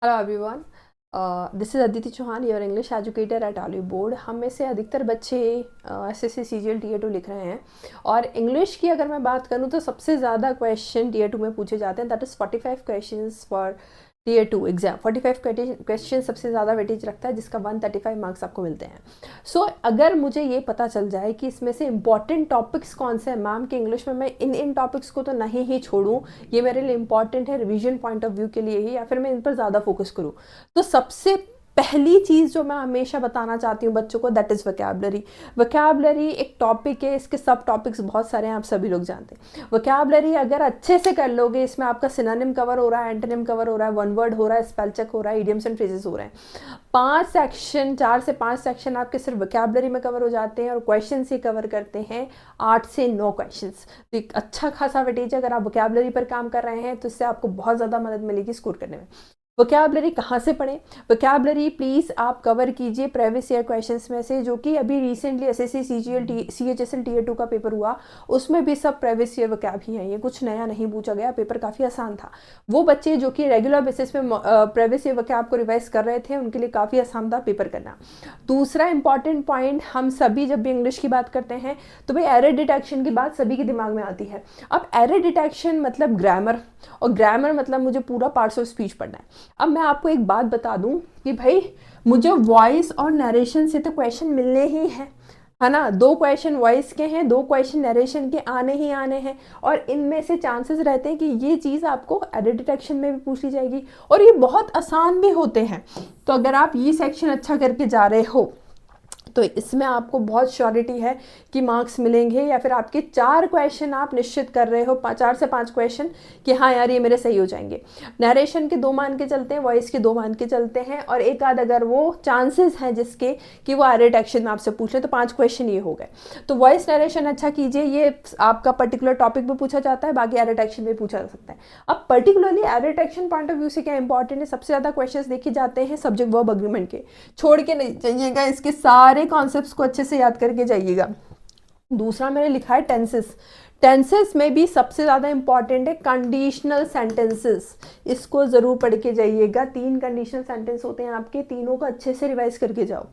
Hello everyone, this is Aditi Chauhan, your English educator at Oliveboard. हम में से अधिकतर बच्चे एसएससी सीजीएल टीयर 2 लिख रहे हैं और इंग्लिश की अगर मैं बात करूं तो सबसे ज़्यादा क्वेश्चन टीयर 2 में पूछे जाते हैं। That is 45 questions for tier 2 exam. 45 question सबसे ज़्यादा वेटेज रखता है, जिसका 135 मार्क्स आपको मिलते हैं। सो अगर मुझे ये पता चल जाए कि इसमें से इंपॉर्टेंट टॉपिक्स कौन से हैं मैम के इंग्लिश में, मैं इन टॉपिक्स को तो नहीं ही छोड़ूं, ये मेरे लिए इंपॉर्टेंट है रिवीजन पॉइंट ऑफ व्यू के लिए ही, या फिर मैं इन पर ज़्यादा फोकस करूं, तो सबसे पहली चीज़ जो मैं हमेशा बताना चाहती हूँ बच्चों को, दैट इज़ वोकैबुलरी। वोकैबुलरी एक टॉपिक है, इसके सब टॉपिक्स बहुत सारे हैं, आप सभी लोग जानते हैं। वोकैबुलरी अगर अच्छे से कर लोगे, इसमें आपका सिनोनिम कवर हो रहा है, एंटोनिम कवर हो रहा है, वन वर्ड हो रहा है, स्पेल चेक हो रहा है, इडियम्स एंड फ्रेजेस हो रहे हैं। 4 से 5 सेक्शन आपके सिर्फ वोकैबुलरी में कवर हो जाते हैं और क्वेश्चन से कवर करते हैं 8 से 9 क्वेश्चंस। तो एक अच्छा खासा वेटेज अगर आप वोकैबुलरी पर काम कर रहे हैं तो इससे आपको बहुत ज़्यादा मदद मिलेगी स्कोर करने में। वोकैबुलरी कहाँ से पढ़ें? वोकैबुलरी प्लीज़ आप कवर कीजिए प्रीवियस ईयर क्वेश्चंस में से, जो कि अभी रिसेंटली एसएससी सीएचएसएल टीयर 2 का पेपर हुआ, उसमें भी सब प्रीवियस ईयर वोकैब ही है। ये कुछ नया नहीं पूछा गया, पेपर काफ़ी आसान था। वो बच्चे जो कि रेगुलर बेसिस पे प्रीवियस ईयर वोकैब को रिवाइज कर रहे थे, उनके लिए काफ़ी आसान था पेपर करना। दूसरा इंपॉर्टेंट पॉइंट, हम सभी जब भी इंग्लिश की बात करते हैं तो भाई एरर डिटेक्शन की बात सभी के दिमाग में आती है। अब एरर डिटेक्शन मतलब ग्रामर, और ग्रामर मतलब मुझे पूरा पार्ट्स ऑफ स्पीच पढ़ना है। अब मैं आपको एक बात बता दूं कि भाई मुझे वॉइस और नरेशन से तो क्वेश्चन मिलने ही हैं, है ना। 2 क्वेश्चन वॉइस के हैं, 2 क्वेश्चन नरेशन के आने ही आने हैं, और इनमें से चांसेस रहते हैं कि ये चीज़ आपको एरर डिटेक्शन में भी पूछ ली जाएगी, और ये बहुत आसान भी होते हैं। तो अगर आप ये सेक्शन अच्छा करके जा रहे हो तो इसमें आपको बहुत श्योरिटी है कि मार्क्स मिलेंगे, या फिर आपके 4 क्वेश्चन आप निश्चित कर रहे हो, 4 से 5 क्वेश्चन कि हाँ यार ये मेरे सही हो जाएंगे। नरेशन के 2 मान के चलते हैं, वॉइस के 2 मान के चलते हैं, और एक आध अगर वो चांसेस हैं जिसके कि वो एरर डिटेक्शन में आपसे पूछ ले, तो 5 क्वेश्चन ये हो गए। तो वॉइस नरेशन अच्छा कीजिए, ये आपका पर्टिकुलर टॉपिक में पूछा जाता है, बाकी एरर डिटेक्शन में पूछा जा सकता है। अब particularly error detection point of view से क्या इंपॉर्टेंट है, सबसे ज़्यादा क्वेश्चन देखे जाते हैं सब्जेक्ट वर्ब अग्रीमेंट के। छोड़ के नहीं जाइएगा, इसके सारे कॉन्सेप्ट्स को अच्छे से याद करके जाइएगा। दूसरा मैंने लिखा है टेंसेस। टेंसेस में भी सबसे ज़्यादा इंपॉर्टेंट है कंडीशनल सेंटेंसेस, इसको ज़रूर पढ़ के जाइएगा। 3 कंडीशनल सेंटेंस होते हैं आपके, तीनों को अच्छे से रिवाइज करके जाओ।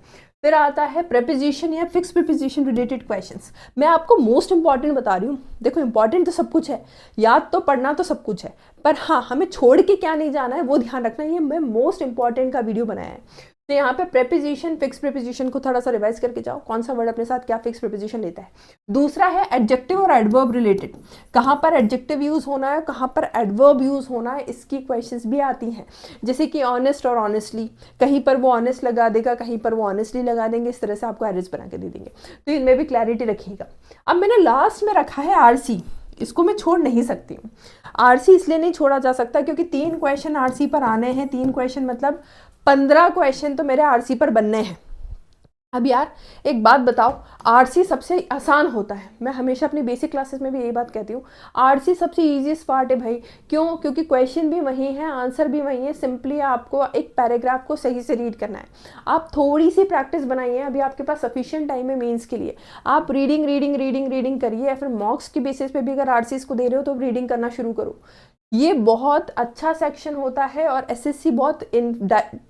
फिर आता है प्रेपोजिशन या फिक्स प्रेपोजिशन रिलेटेड क्वेश्चंस। मैं आपको मोस्ट इंपॉर्टेंट बता रही हूँ। देखो इंपॉर्टेंट तो सब कुछ है, याद तो पढ़ना तो सब कुछ है, पर हाँ हमें छोड़ के क्या नहीं जाना है वो ध्यान रखना। ये मैं मोस्ट इंपॉर्टेंट का वीडियो बनाया है। तो यहाँ पे प्रेपोजिशन, फिक्स प्रेपोजिशन को थोड़ा सा रिवाइज करके जाओ, कौन सा वर्ड अपने साथ क्या फिक्स प्रेपोजिशन लेता है। दूसरा है एडजेक्टिव और एडवर्ब रिलेटेड, कहाँ पर एडजेक्टिव यूज होना है, कहाँ पर एडवर्ब यूज होना है, इसकी क्वेश्चंस भी आती हैं। जैसे कि ऑनेस्ट और ऑनेस्टली, कहीं पर वो ऑनेस्ट लगा देगा, कहीं पर वो ऑनेस्टली लगा देंगे, इस तरह से आपको एरेज बना के दे देंगे। तो इनमें भी क्लैरिटी रखिएगा। अब मैंने लास्ट में रखा है आरसी, इसको मैं छोड़ नहीं सकती हूँ। आरसी इसलिए नहीं छोड़ा जा सकता क्योंकि 3 क्वेश्चन आरसी पर आने हैं। 3 क्वेश्चन मतलब 15 क्वेश्चन तो मेरे आरसी पर बनने हैं। अब यार एक बात बताओ, आरसी सबसे आसान होता है, मैं हमेशा अपनी बेसिक क्लासेस में भी यही बात कहती हूँ, आरसी सबसे इजीएस्ट पार्ट है भाई। क्यों? क्योंकि क्वेश्चन भी वही है, आंसर भी वही है, सिंपली आपको एक पैराग्राफ को सही से रीड करना है। आप थोड़ी सी प्रैक्टिस बनाइए, अभी आपके पास सफिशिएंट टाइम है मेंस के लिए। आप रीडिंग रीडिंग रीडिंग रीडिंग करिए, या फिर मॉक्स की बेसिस पे भी अगर आरसीज को दे रहे हो तो रीडिंग करना शुरू करो। ये बहुत अच्छा सेक्शन होता है और एसएससी बहुत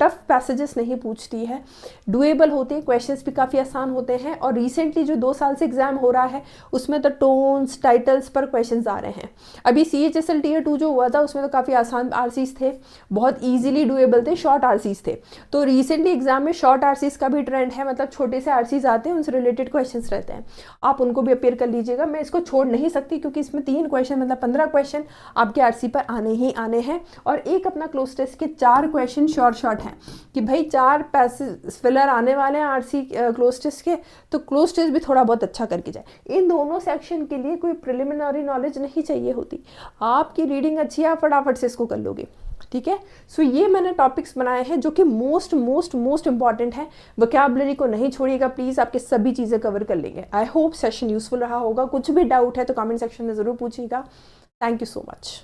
टफ पैसेजेस नहीं पूछती है, डुएबल होते हैं, क्वेश्चंस भी काफ़ी आसान होते हैं। और रिसेंटली जो 2 साल से एग्जाम हो रहा है उसमें तो टोन्स, टाइटल्स पर क्वेश्चंस आ रहे हैं। अभी सीएचएसएल टीयर 2 जो हुआ था उसमें तो काफ़ी आसान आरसीज थे, बहुत ईजिली डुएबल थे, शॉर्ट आरसीज थे। तो रिसेंटली एग्जाम में शॉर्ट आरसीज का भी ट्रेंड है, मतलब छोटे से आरसीज आते हैं, उनसे रिलेटेड क्वेश्चन रहते हैं, आप उनको भी अपेयर कर लीजिएगा। मैं इसको छोड़ नहीं सकती क्योंकि इसमें 3 क्वेश्चन मतलब 15 क्वेश्चन आपके आरसी पर आने ही आने हैं। और एक अपना क्लोज टेस्ट के 4 क्वेश्चन शॉर्ट हैं कि भाई 4 पैसेज फिलर आने वाले हैं आरसी क्लोज टेस्ट के, तो क्लोज टेस्ट भी थोड़ा बहुत अच्छा करके जाए। इन दोनों सेक्शन के लिए कोई प्रिलिमिनरी नॉलेज नहीं चाहिए होती, आपकी रीडिंग अच्छी है, आप फटाफट से इसको कर लोगे। ठीक है, सो ये मैंने टॉपिक्स बनाए हैं जो कि मोस्ट मोस्ट मोस्ट इंपॉर्टेंट है। वोकैबुलरी को नहीं छोड़िएगा प्लीज़, आपके सभी चीज़ें कवर कर लेंगे। आई होप सेशन यूजफुल रहा होगा। कुछ भी डाउट है तो कमेंट सेक्शन में ज़रूर पूछिएगा। Thank you so much.